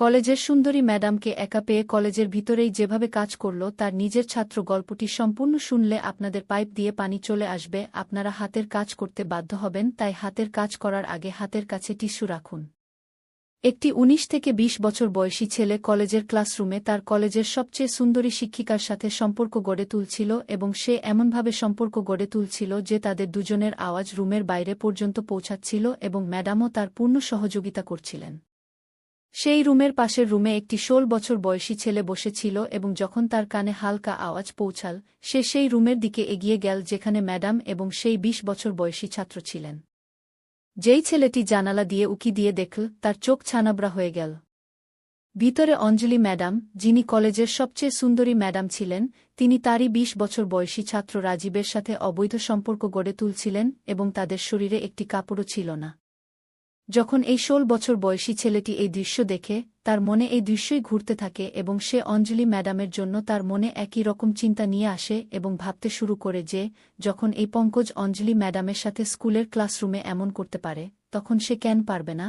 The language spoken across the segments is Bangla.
কলেজের সুন্দরী ম্যাডামকে একা পেয়ে কলেজের ভিতরেই যেভাবে কাজ করল তার নিজের ছাত্র গল্পটি সম্পূর্ণ শুনলে আপনাদের পাইপ দিয়ে পানি চলে আসবে, আপনারা হাতের কাজ করতে বাধ্য হবেন, তাই হাতের কাজ করার আগে হাতের কাছে টিস্যু রাখুন। একটি ১৯ থেকে ২০ বছর বয়সী ছেলে কলেজের ক্লাসরুমে তার কলেজের সবচেয়ে সুন্দরী শিক্ষিকার সাথে সম্পর্ক গড়ে তুলছিল এবং সে এমনভাবে সম্পর্ক গড়ে তুলছিল যে তাদের দুজনের আওয়াজ রুমের বাইরে পর্যন্ত পৌঁছাচ্ছিল এবং ম্যাডামও তার পূর্ণ সহযোগিতা করছিলেন। সেই রুমের পাশের রুমে একটি ১৬ বছর বয়সী ছেলে বসেছিল এবং যখন তার কানে হালকা আওয়াজ পৌঁছাল সে সেই রুমের দিকে এগিয়ে গেল যেখানে ম্যাডাম এবং সেই ২০ বছর বয়সী ছাত্র ছিলেন। যেই ছেলেটি জানালা দিয়ে উকি দিয়ে দেখল তার চোখ ছানাবড়া হয়ে গেল। ভিতরে অঞ্জলি ম্যাডাম, যিনি কলেজের সবচেয়ে সুন্দরী ম্যাডাম ছিলেন, তিনি তারই ২০ বছর বয়সী ছাত্র রাজীবের সাথে অবৈধ সম্পর্ক গড়ে তুলছিলেন এবং তাদের শরীরে একটি কাপড়ও ছিল না। যখন এই ১৬ বছর বয়সী ছেলেটি এই দৃশ্য দেখে তার মনে এই দৃশ্যই ঘুরতে থাকে এবং সে অঞ্জলি ম্যাডামের জন্য তার মনে একই রকম চিন্তা নিয়ে আসে এবং ভাবতে শুরু করে যে যখন এই পঙ্কজ অঞ্জলি ম্যাডামের সাথে স্কুলের ক্লাসরুমে এমন করতে পারে তখন সে কেন পারবে না।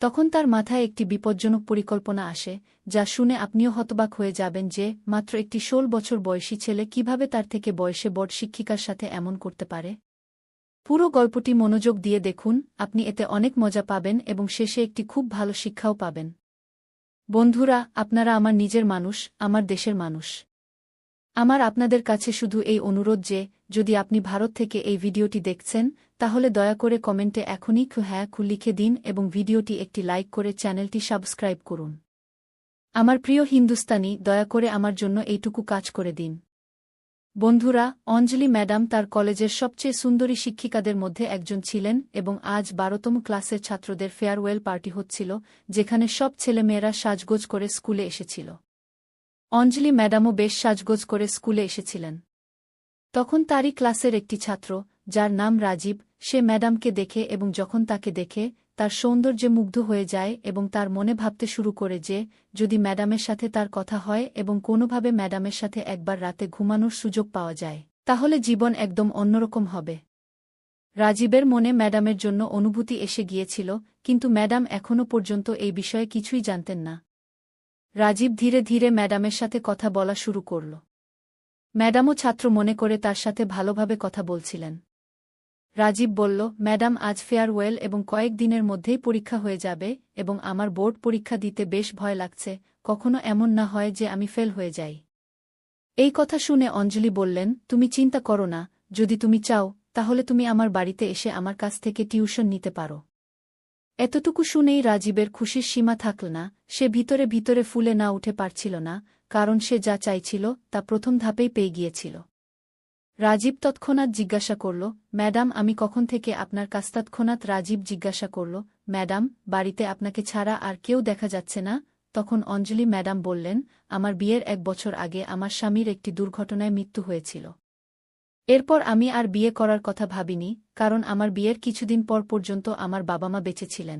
তখন তার মাথায় একটি বিপজ্জনক পরিকল্পনা আসে যা শুনে আপনিও হতবাক হয়ে যাবেন যে মাত্র একটি ১৬ বছর বয়সী ছেলে কিভাবে তার থেকে বয়সে বড় শিক্ষিকার সাথে এমন করতে পারে। পুরো গল্পটি মনোযোগ দিয়ে দেখুন, আপনি এতে অনেক মজা পাবেন এবং শেষে একটি খুব ভালো শিক্ষাও পাবেন। বন্ধুরা, আপনারা আমার নিজের মানুষ, আমার দেশের মানুষ। আমার আপনাদের কাছে শুধু এই অনুরোধ যে যদি আপনি ভারত থেকে এই ভিডিওটি দেখছেন তাহলে দয়া করে কমেন্টে এখনই হ্যাঁ লিখে দিন এবং ভিডিওটি একটি লাইক করে চ্যানেলটি সাবস্ক্রাইব করুন। আমার প্রিয় হিন্দুস্তানি, দয়া করে আমার জন্য এইটুকু কাজ করে দিন। বন্ধুরা, অঞ্জলি ম্যাডাম তার কলেজের সবচেয়ে সুন্দরী শিক্ষিকাদের মধ্যে একজন ছিলেন এবং আজ ১২তম ক্লাসের ছাত্রদের ফেয়ারওয়েল পার্টি হচ্ছিল যেখানে সব ছেলেমেয়েরা সাজগোজ করে স্কুলে এসেছিল। অঞ্জলি ম্যাডামও বেশ সাজগোজ করে স্কুলে এসেছিলেন। তখন তারই ক্লাসের একটি ছাত্র, যার নাম রাজীব, সে ম্যাডামকে দেখে এবং যখন তাকে দেখে তার সৌন্দর্যে মুগ্ধ হয়ে যায় এবং তার মনে ভাবতে শুরু করে যে যদি ম্যাডামের সাথে তার কথা হয় এবং কোনোভাবে ম্যাডামের সাথে একবার রাতে ঘুমানোর সুযোগ পাওয়া যায় তাহলে জীবন একদম অন্যরকম হবে। রাজীবের মনে ম্যাডামের জন্য অনুভূতি এসে গিয়েছিল, কিন্তু ম্যাডাম এখনও পর্যন্ত এই বিষয়ে কিছুই জানতেন না। রাজীব ধীরে ধীরে ম্যাডামের সাথে কথা বলা শুরু করল। ম্যাডামও ছাত্র মনে করে তার সাথে ভালোভাবে কথা বলছিলেন। রাজীব বলল, ম্যাডাম, আজ ফেয়ারওয়েল এবং কয়েক দিনের মধ্যেই পরীক্ষা হয়ে যাবে এবং আমার বোর্ড পরীক্ষা দিতে বেশ ভয় লাগছে, কখনো এমন না হয় যে আমি ফেল হয়ে যাই। এই কথা শুনে অঞ্জলি বললেন, তুমি চিন্তা করো না, যদি তুমি চাও তাহলে তুমি আমার বাড়িতে এসে আমার কাছ থেকে টিউশন নিতে পারো। এতটুকু শুনেই রাজীবের খুশির সীমা থাকল না, সে ভিতরে ভিতরে ফুলে না উঠে পারছিল না, কারণ সে যা চাইছিল তা প্রথম ধাপেই পেয়ে গিয়েছিল। রাজীব তৎক্ষণাৎ জিজ্ঞাসা করল, ম্যাডাম, আমি কখন থেকে আপনার কাছ? তৎক্ষণাৎ রাজীব জিজ্ঞাসা করল, ম্যাডাম, বাড়িতে আপনাকে ছাড়া আর কেউ দেখা যাচ্ছে না? তখন অঞ্জলি ম্যাডাম বললেন, আমার বিয়ের ১ বছর আগে আমার স্বামীর একটি দুর্ঘটনায় মৃত্যু হয়েছিল। এরপর আমি আর বিয়ে করার কথা ভাবিনি, কারণ আমার বিয়ের কিছুদিন পর পর্যন্ত আমার বাবা মা বেঁচে ছিলেন।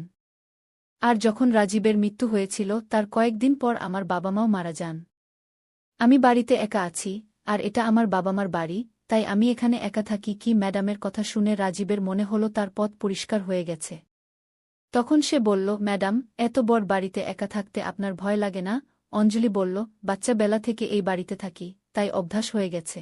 আর যখন রাজীবের মৃত্যু হয়েছিল তার কয়েকদিন পর আমার বাবা মাও মারা যান। আমি বাড়িতে একা আছি, আর এটা আমার বাবা মার বাড়ি, তাই আমি এখানে একা থাকি। কি? ম্যাডামের কথা শুনে রাজীবের মনে হল তার পথ পরিষ্কার হয়ে গেছে। তখন সে বলল, ম্যাডাম, এত বড় বাড়িতে একা থাকতে আপনার ভয় লাগে না? অঞ্জলি বলল, বাচ্চা বেলা থেকে এই বাড়িতে থাকি, তাই অভ্যাস হয়ে গেছে।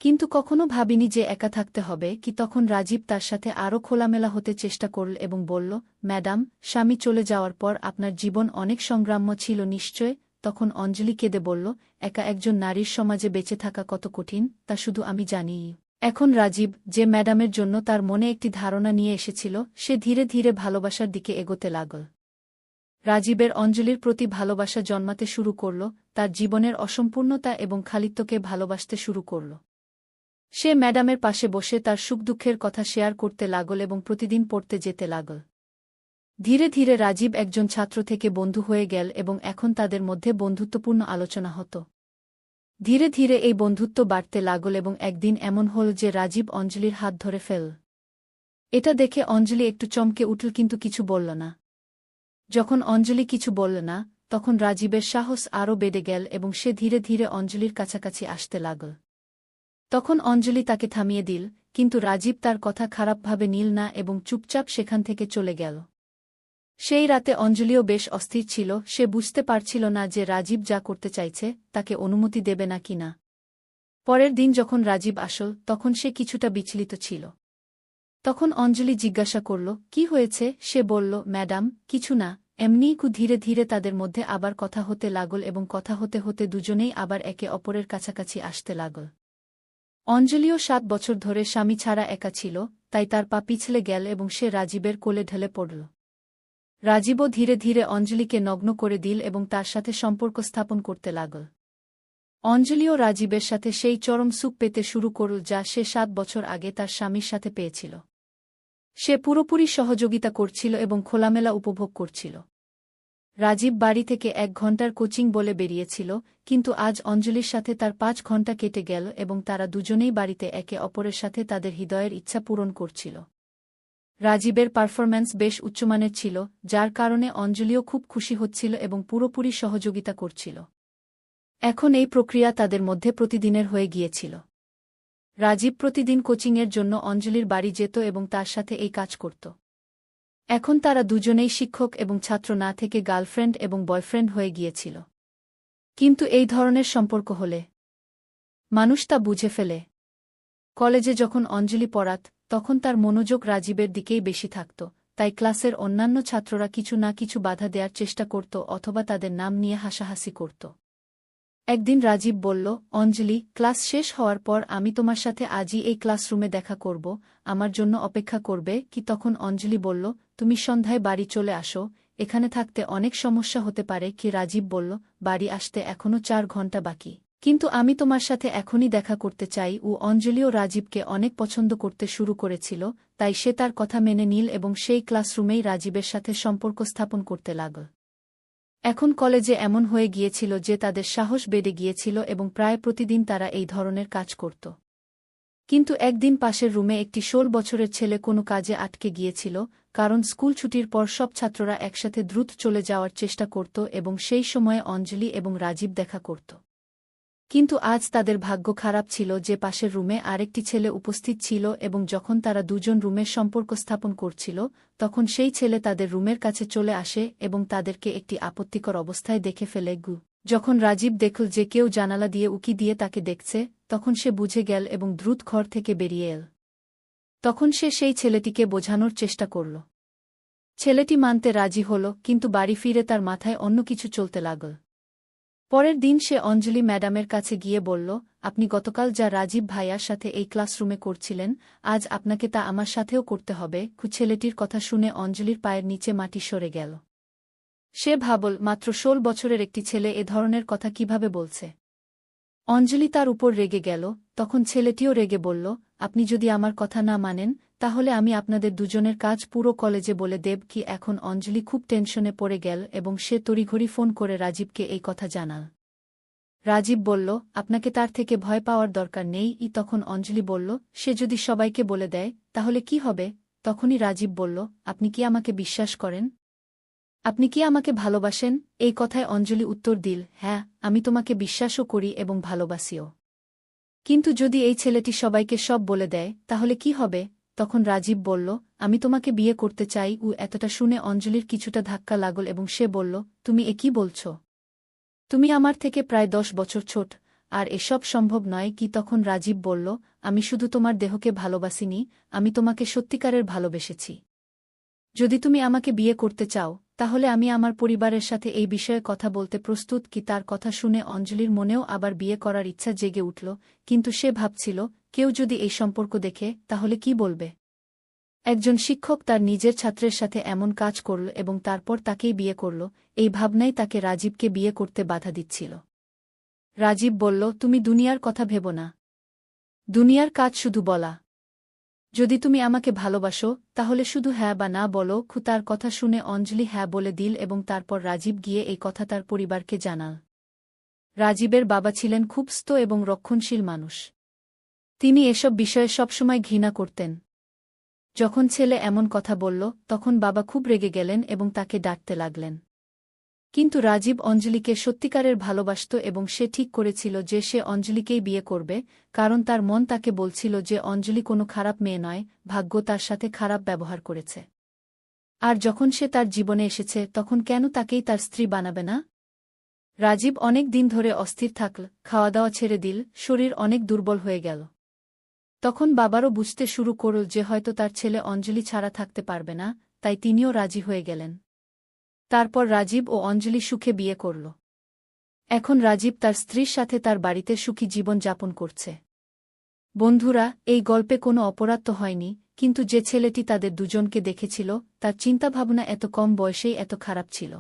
কিন্তু কখনো ভাবিনি যে একা থাকতে হবে। কি? তখন রাজীব তার সাথে আরও খোলামেলা হতে চেষ্টা করল এবং বলল, ম্যাডাম, স্বামী চলে যাওয়ার পর আপনার জীবন অনেক সংগ্রাম্য ছিল নিশ্চয়? তখন অঞ্জলি কেঁদে বলল, একা একজন নারীর সমাজে বেঁচে থাকা কত কঠিন তা শুধু আমি জানি। এখন রাজীব, যে ম্যাডামের জন্য তার মনে একটি ধারণা নিয়ে এসেছিল, সে ধীরে ধীরে ভালোবাসার দিকে এগোতে লাগল। রাজীবের অঞ্জলির প্রতি ভালোবাসা জন্মাতে শুরু করল, তার জীবনের অসম্পূর্ণতা এবং খালিত্বকে ভালোবাসতে শুরু করল। সে ম্যাডামের পাশে বসে তার সুখ দুঃখের কথা শেয়ার করতে লাগল এবং প্রতিদিন পড়তে যেতে লাগল। ধীরে ধীরে রাজীব একজন ছাত্র থেকে বন্ধু হয়ে গেল এবং এখন তাদের মধ্যে বন্ধুত্বপূর্ণ আলোচনা হতো। ধীরে ধীরে এই বন্ধুত্ব বাড়তে লাগল এবং একদিন এমন হল যে রাজীব অঞ্জলির হাত ধরে ফেল। এটা দেখে অঞ্জলি একটু চমকে উঠল, কিন্তু কিছু বলল না। যখন অঞ্জলি কিছু বলল না, তখন রাজীবের সাহস আরও বেড়ে গেল এবং সে ধীরে ধীরে অঞ্জলির কাছাকাছি আসতে লাগল। তখন অঞ্জলি তাকে থামিয়ে দিল, কিন্তু রাজীব তার কথা খারাপভাবে নিল না এবং চুপচাপ সেখান থেকে চলে গেল। সেই রাতে অঞ্জলিও বেশ অস্থির ছিল, সে বুঝতে পারছিল না যে রাজীব যা করতে চাইছে তাকে অনুমতি দেবে না কিনা। পরের দিন যখন রাজীব আসল তখন সে কিছুটা বিচলিত ছিল। তখন অঞ্জলি জিজ্ঞাসা করল, কি হয়েছে? সে বলল, ম্যাডাম, কিছু না, এমনিই। ধীরে ধীরে তাদের মধ্যে আবার কথা হতে লাগল এবং কথা হতে হতে দুজনেই আবার একে অপরের কাছাকাছি আসতে লাগল। অঞ্জলিও ৭ বছর ধরে স্বামী ছাড়া একা ছিল, তাই তার পা পিছলে গেল এবং সে রাজীবের কোলে ঢলে পড়ল। রাজীবও ধীরে ধীরে অঞ্জলিকে নগ্ন করে দিল এবং তার সাথে সম্পর্ক স্থাপন করতে লাগল। অঞ্জলিও রাজীবের সাথে সেই চরম সুখ পেতে শুরু করল যা সে ৭ বছর আগে তার স্বামীর সাথে পেয়েছিল। সে পুরোপুরি সহযোগিতা করছিল এবং খোলামেলা উপভোগ করছিল। রাজীব বাড়ি থেকে ১ ঘণ্টার কোচিং বলে বেরিয়েছিল, কিন্তু আজ অঞ্জলির সাথে তার ৫ ঘণ্টা কেটে গেল এবং তারা দুজনেই বাড়িতে একে অপরের সাথে তাদের হৃদয়ের ইচ্ছা পূরণ করছিল। রাজীবের পারফরম্যান্স বেশ উচ্চমানের ছিল, যার কারণে অঞ্জলিও খুব খুশি হচ্ছিল এবং পুরোপুরি সহযোগিতা করছিল। এখন এই প্রক্রিয়া তাদের মধ্যে প্রতিদিনের হয়ে গিয়েছিল। রাজীব প্রতিদিন কোচিংয়ের জন্য অঞ্জলির বাড়ি যেত এবং তার সাথে এই কাজ করত। এখন তারা দুজনেই শিক্ষক এবং ছাত্র না থেকে গার্লফ্রেন্ড এবং বয়ফ্রেন্ড হয়ে গিয়েছিল। কিন্তু এই ধরনের সম্পর্ক হলে মানুষ তা বুঝে ফেলে। কলেজে যখন অঞ্জলি পড়াত তখন তার মনোযোগ রাজীবের দিকেই বেশি থাকত, তাই ক্লাসের অন্যান্য ছাত্ররা কিছু না কিছু বাধা দেওয়ার চেষ্টা করত অথবা তাদের নাম নিয়ে হাসাহাসি করত। একদিন রাজীব বলল, অঞ্জলি, ক্লাস শেষ হওয়ার পর আমি তোমার সাথে আজই এই ক্লাসরুমে দেখা করব, আমার জন্য অপেক্ষা করবে কি? তখন অঞ্জলি বলল, তুমি সন্ধ্যায় বাড়ি চলে আসো, এখানে থাকতে অনেক সমস্যা হতে পারে কি? রাজীব বলল, বাড়ি আসতে এখনও ৪ ঘণ্টা বাকি, কিন্তু আমি তোমার সাথে এখনই দেখা করতে চাই। অঞ্জলিও রাজীবকে অনেক পছন্দ করতে শুরু করেছিল, তাই সে তার কথা মেনে নিল এবং সেই ক্লাসরুমেই রাজীবের সাথে সম্পর্ক স্থাপন করতে লাগল। এখন কলেজে এমন হয়ে গিয়েছিল যে তাদের সাহস বেড়ে গিয়েছিল এবং প্রায় প্রতিদিন তারা এই ধরনের কাজ করত। কিন্তু একদিন পাশের রুমে একটি ১৬ বছরের ছেলে কোনো কাজে আটকে গিয়েছিল, কারণ স্কুল ছুটির পর সব ছাত্ররা একসাথে দ্রুত চলে যাওয়ার চেষ্টা করত এবং সেই সময়ে অঞ্জলি এবং রাজীব দেখা করত। কিন্তু আজ তাদের ভাগ্য খারাপ ছিল যে পাশের রুমে আরেকটি ছেলে উপস্থিত ছিল এবং যখন তারা দুজন রুমের সম্পর্ক স্থাপন করছিল তখন সেই ছেলে তাদের রুমের কাছে চলে আসে এবং তাদেরকে একটি আপত্তিকর অবস্থায় দেখে ফেলে। যখন রাজীব দেখল যে কেউ জানালা দিয়ে উকি দিয়ে তাকে দেখছে, তখন সে বুঝে গেল এবং দ্রুত ঘর থেকে বেরিয়ে এল। তখন সে সেই ছেলেটিকে বোঝানোর চেষ্টা করল। ছেলেটি মানতে রাজি হল, কিন্তু বাড়ি ফিরে তার মাথায় অন্য কিছু চলতে লাগল। পরের দিন সে অঞ্জলি ম্যাডামের কাছে গিয়ে বলল, আপনি গতকাল যা রাজীব ভাইয়ার সাথে এই ক্লাসরুমে করছিলেন, আজ আপনাকে তা আমার সাথেও করতে হবে। ছেলেটির কথা শুনে অঞ্জলির পায়ের নিচে মাটি সরে গেল। সে ভাবল, মাত্র ১৬ বছরের একটি ছেলে এ ধরনের কথা কিভাবে বলছে। অঞ্জলি তার উপর রেগে গেল। তখন ছেলেটিও রেগে বলল, আপনি যদি আমার কথা না মানেন তাহলে আমি আপনাদের দুজনের কাজ পুরো কলেজে বলে দেব কি? এখন অঞ্জলি খুব টেনশনে পড়ে গেল এবং সে তড়িঘড়ি ফোন করে রাজীবকে এই কথা জানাল। রাজীব বলল, আপনাকে তার থেকে ভয় পাওয়ার দরকার নেই। তখন অঞ্জলি বলল, সে যদি সবাইকে বলে দেয় তাহলে কি হবে? তখনই রাজীব বলল, আপনি কি আমাকে বিশ্বাস করেন? আপনি কি আমাকে ভালোবাসেন? এই কথায় অঞ্জলি উত্তর দিল, হ্যাঁ, আমি তোমাকে বিশ্বাসও করি এবং ভালোবাসিও। কিন্তু যদি এই ছেলেটি সবাইকে সব বলে দেয় তাহলে কি হবে? তখন রাজীব বলল, আমি তোমাকে বিয়ে করতে চাই। এতটা শুনে অঞ্জলির কিছুটা ধাক্কা লাগল এবং সে বলল, তুমি এ কি বলছ? তুমি আমার থেকে প্রায় ১০ বছর ছোট, আর এসব সম্ভব নয় কি? তখন রাজীব বলল, আমি শুধু তোমার দেহকে ভালোবাসিনি, আমি তোমাকে সত্যিকারের ভালোবেসেছি। যদি তুমি আমাকে বিয়ে করতে চাও তাহলে আমি আমার পরিবারের সাথে এই বিষয়ে কথা বলতে প্রস্তুত কি? তার কথা শুনে অঞ্জলির মনেও আবার বিয়ে করার ইচ্ছা জেগে উঠল, কিন্তু সে ভাবছিল, কেউ যদি এই সম্পর্ক দেখে তাহলে কি বলবে? একজন শিক্ষক তার নিজের ছাত্রের সাথে এমন কাজ করল এবং তারপর তাকেই বিয়ে করল, এই ভাবনাই তাকে রাজীবকে বিয়ে করতে বাধা দিচ্ছিল। রাজীব বলল, তুমি দুনিয়ার কথা ভেবো না। দুনিয়ার কাজ শুধু বলা। যদি তুমি আমাকে ভালোবাসো তাহলে শুধু হ্যাঁ বা না বলো। তার কথা শুনে অঞ্জলি হ্যাঁ বলে দিল এবং তারপর রাজীব গিয়ে এই কথা তার পরিবারকে জানাল। রাজীবের বাবা ছিলেন খুব স্থ এবং রক্ষণশীল মানুষ। তিনি এসব বিষয়ে সবসময় ঘৃণা করতেন। যখন ছেলে এমন কথা বলল তখন বাবা খুব রেগে গেলেন এবং তাকে ডাঁটতে লাগলেন। কিন্তু রাজীব অঞ্জলিকে সত্যিকারের ভালোবাসত এবং সে ঠিক করেছিল যে সে অঞ্জলিকেই বিয়ে করবে, কারণ তার মন তাকে বলছিল যে অঞ্জলি কোনো খারাপ মেয়ে নয়, ভাগ্য তার সাথে খারাপ ব্যবহার করেছে। আর যখন সে তার জীবনে এসেছে তখন কেন তাকেই তার স্ত্রী বানাবে না? রাজীব অনেক দিন ধরে অস্থির থাকল, খাওয়া দাওয়া ছেড়ে দিল, শরীর অনেক দুর্বল হয়ে গেল। তখন বাবারও বুঝতে শুরু করল যে হয়তো তার ছেলে অঞ্জলি ছাড়া থাকতে পারবে না, তাই তিনিও রাজি হয়ে গেলেন। তারপর রাজীব ও অঞ্জলি সুখে বিয়ে করল। এখন রাজীব তার স্ত্রীর সাথে তার বাড়িতে সুখী জীবন যাপন করছে। বন্ধুরা, এই গল্পে কোনো অপরাধ তো হয়নি, কিন্তু যে ছেলেটি তাদের দুজনকে দেখেছিল তার চিন্তাভাবনা এত কম বয়সেই এত খারাপ ছিল।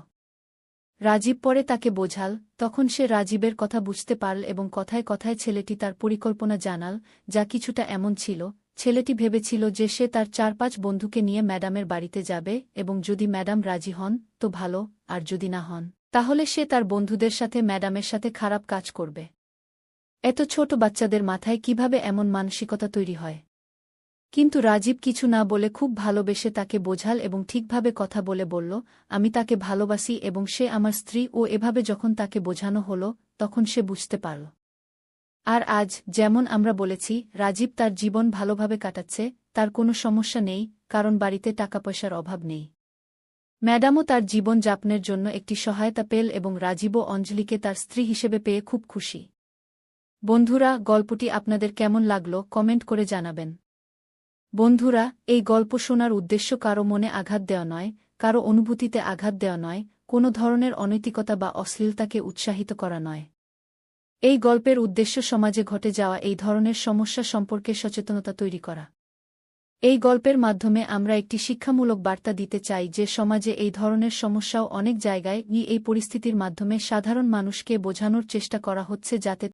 রাজীব পরে তাকে বোঝাল, তখন সে রাজীবের কথা বুঝতে পারল এবং কথায় কথায় ছেলেটি তার পরিকল্পনা জানাল, যা কিছুটা এমন ছিল। ছেলেটি ভেবেছিল যে সে তার ৪-৫ বন্ধুকে নিয়ে ম্যাডামের বাড়িতে যাবে এবং যদি ম্যাডাম রাজি হন তো ভালো, আর যদি না হন তাহলে সে তার বন্ধুদের সাথে ম্যাডামের সাথে খারাপ কাজ করবে। এত ছোট বাচ্চাদের মাথায় কিভাবে এমন মানসিকতা তৈরি হয়? কিন্তু রাজীব কিছু না বলে খুব ভালোবেসে তাকে বোঝাল এবং ঠিকভাবে কথা বলে বলল, আমি তাকে ভালোবাসি এবং সে আমার স্ত্রী। ও এভাবে যখন তাকে বোঝানো হলো তখন সে বুঝতে পারল। আর আজ, যেমন আমরা বলেছি, রাজীব তার জীবন ভালোভাবে কাটাচ্ছে, তার কোনো সমস্যা নেই, কারণ বাড়িতে টাকা-পয়সার অভাব নেই। ম্যাডামও তার জীবন যাপনের জন্য একটি সহায়তা পেল এবং রাজীবও অঞ্জলিকে তার স্ত্রী হিসেবে পেয়ে খুব খুশি। বন্ধুরা, গল্পটি আপনাদের কেমন লাগলো কমেন্ট করে জানাবেন। বন্ধুরা, এই গল্প শোনার উদ্দেশ্য কারও মনে আঘাত দেওয়া নয়, কারও অনুভূতিতে আঘাত দেওয়া নয়, কোনো ধরনের অনৈতিকতা বা অশ্লীলতাকে উৎসাহিত করা নয়। এই গল্পের উদ্দেশ্য সমাজে ঘটে যাওয়া এই ধরনের সমস্যা সম্পর্কে সচেতনতা তৈরি করা। এই গল্পের মাধ্যমে আমরা একটি শিক্ষামূলক বার্তা দিতে চাই যে সমাজে এই ধরনের সমস্যাও অনেক জায়গায় এই পরিস্থিতির মাধ্যমে সাধারণ মানুষকে বোঝানোর চেষ্টা করা হচ্ছে যাতে